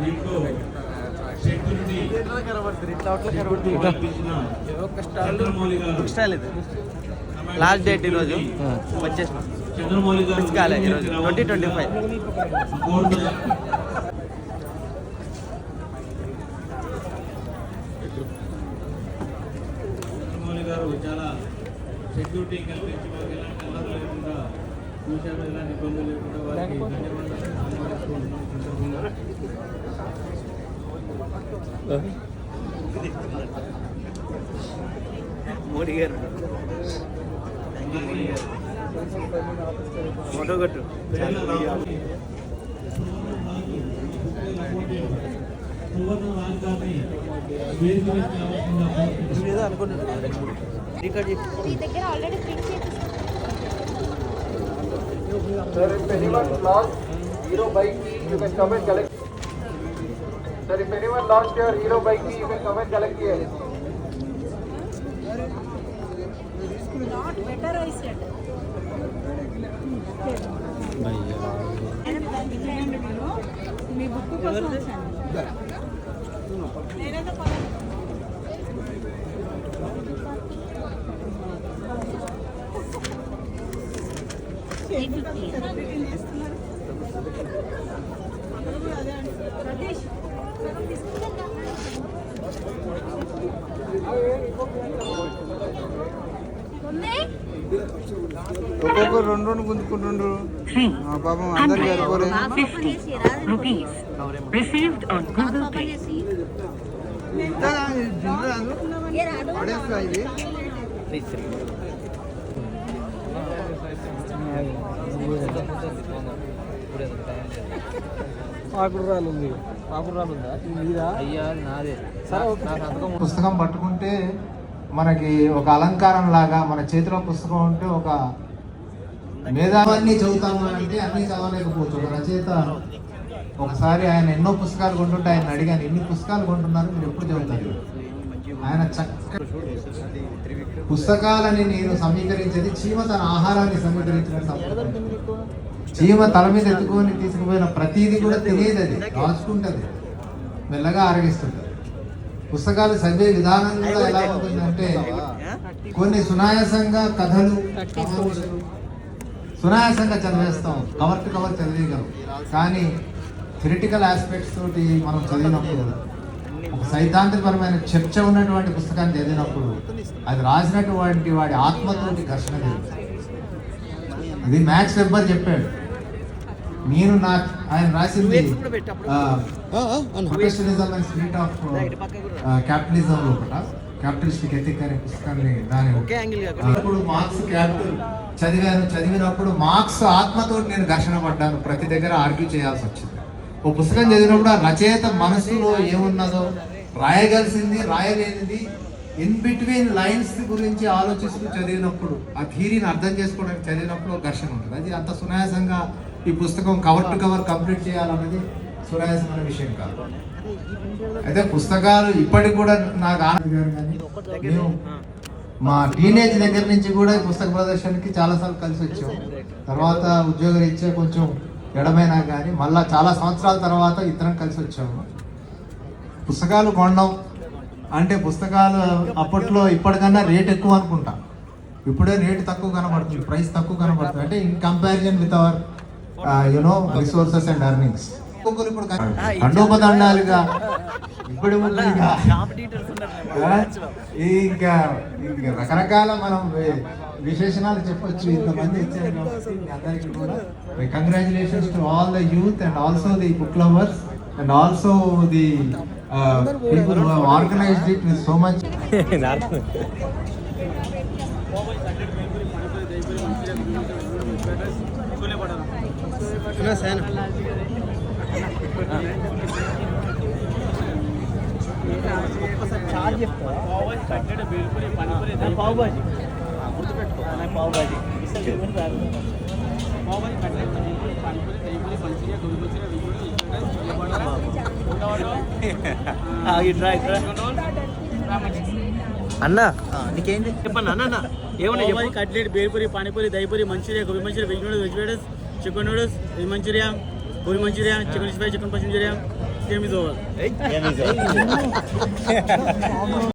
దీంట్లో శక్తుడిని last date ఈరోజు వచ్చేసిన చంద్రమౌళి గారు ఈరోజు 2025 చంద్రమౌళి గారు చాలా సెక్యూరిటీ కల్పించి వారికి ఎలాంటి అల్లర్లు లేకుండా చూశారు, ఎలాంటి ఇబ్బందులు లేకుండా వారికి మోడీ గారు ఫోటో కొట్టు Sir, if anyone lost Hero bike key, you can come and collect. Sir, if anyone lost your Hero bike key, you can come and collect here. Not better, I said. Me book కోసం వచ్చాను. ఒక్కొక్కరు రెండు రెండు గుంజుకుంటుండ్రు పాపం అందరికి సరిపోలే. ఇది పుస్తకం పట్టుకుంటే మనకి ఒక అలంకారం లాగా, మన చేతిలో పుస్తకం ఉంటే ఒక మేధావాన్ని చదువుతాము అంటే అన్ని చదవలేకపోవచ్చు. ఒక రచయిత ఒకసారి ఆయన ఎన్నో పుస్తకాలు కొంటుంటే ఆయన అడిగాను, ఎన్ని పుస్తకాలు కొంటున్నారు, మీరు ఎప్పుడు చదువుతారు? ఆయన చక్కటి పుస్తకాలని నేను సమీకరించేది చీమ తన ఆహారాన్ని సమీకరించినట్టు. చీమ తల మీద ఎత్తుకొని తీసుకుపోయిన ప్రతిదీ కూడా తినేది, అది రాసుకుంటుంది, మెల్లగా ఆరగిస్తుంది. పుస్తకాలు చదివే విధానం కూడా ఎలా ఉంటుందంటే కొన్ని సునాయాసంగా కథలు సునాయాసంగా చదివేస్తాం, కవర్ టు కవర్ చదివేయగలం. కానీ థియరిటికల్ ఆస్పెక్ట్స్ తోటి మనం చదివినప్పుడు, ఒక సైద్ధాంతికపరమైన చర్చ ఉన్నటువంటి పుస్తకాన్ని చదివినప్పుడు అది రాసినటువంటి వాడి ఆత్మతోటి ఘర్షణ జరుగుతుంది. ఇది మ్యాక్స్ వెబ్బర్ చెప్పాడు. నేను ఆయన రాసింది professionalism and spirit of capitalism ఒకట, క్యాపిటలిస్టిక్ ఎథిక్ అనే పుస్తకాన్ని దాని ఇప్పుడు మార్క్స్ క్యాపిటల్ చదివినప్పుడు మార్క్స్ ఆత్మతోటి నేను ఘర్షణ పడ్డాను, ప్రతి దగ్గర ఆర్గ్యూ చేయాల్సి వచ్చింది. ఓ పుస్తకం చదివినప్పుడు ఆ రచయిత మనసులో ఏమున్నదో, రాయగలిసింది రాయలేనిది, ఇన్ బిట్వీన్ లైన్స్ గురించి ఆలోచిస్తూ చదివినప్పుడు, ఆ థియరీని అర్థం చేసుకోవడానికి చదివినప్పుడు ఒక ఘర్షణ ఉంటుంది. అది అంత సునాయాసంగా ఈ పుస్తకం కవర్ టు కవర్ కంప్లీట్ చేయాలన్నది సునాయాసమైన విషయం కాదు. అయితే పుస్తకాలు ఇప్పటికి కూడా నాకు ఆనంద్ గారు కానీ మేము మా టీనేజ్ దగ్గర నుంచి కూడా ఈ పుస్తక ప్రదర్శనకి చాలాసార్లు కలిసి వచ్చాం. తర్వాత ఉద్యోగ రీత్యా కొంచెం ఎడమైనా కానీ మళ్ళీ చాలా సంవత్సరాల తర్వాత ఇద్దరం కలిసి వచ్చాము. పుస్తకాలు కొనడం అంటే పుస్తకాలు అప్పట్లో ఇప్పటికన్నా రేట్ ఎక్కువ అనుకుంటా, ఇప్పుడే రేట్ తక్కువ కనబడుతుంది, ప్రైస్ తక్కువ కనబడుతుంది. అంటే in comparison with our resources and earnings ఇప్పుడు దండోపదండాలుగా ఇప్పుడు ఇంకా రకరకాల మనం విశేషణాలు చెప్పొచ్చు. ఇంతమంది వచ్చారు కాబట్టి అందరికీ కూడా congratulations to all the youth and also the book lovers and also the people who have organized it with so much. అన్నా నీకేంటి చెప్పండి అన్న. ఏమన్నా cutlet, bhelpuri, panipuri, dahipuri, manchurian, gobi manchurian, veg noodles, chicken noodles, veg manchurian, gobi manchurian, chicken 65, chicken manchurian, Game is over.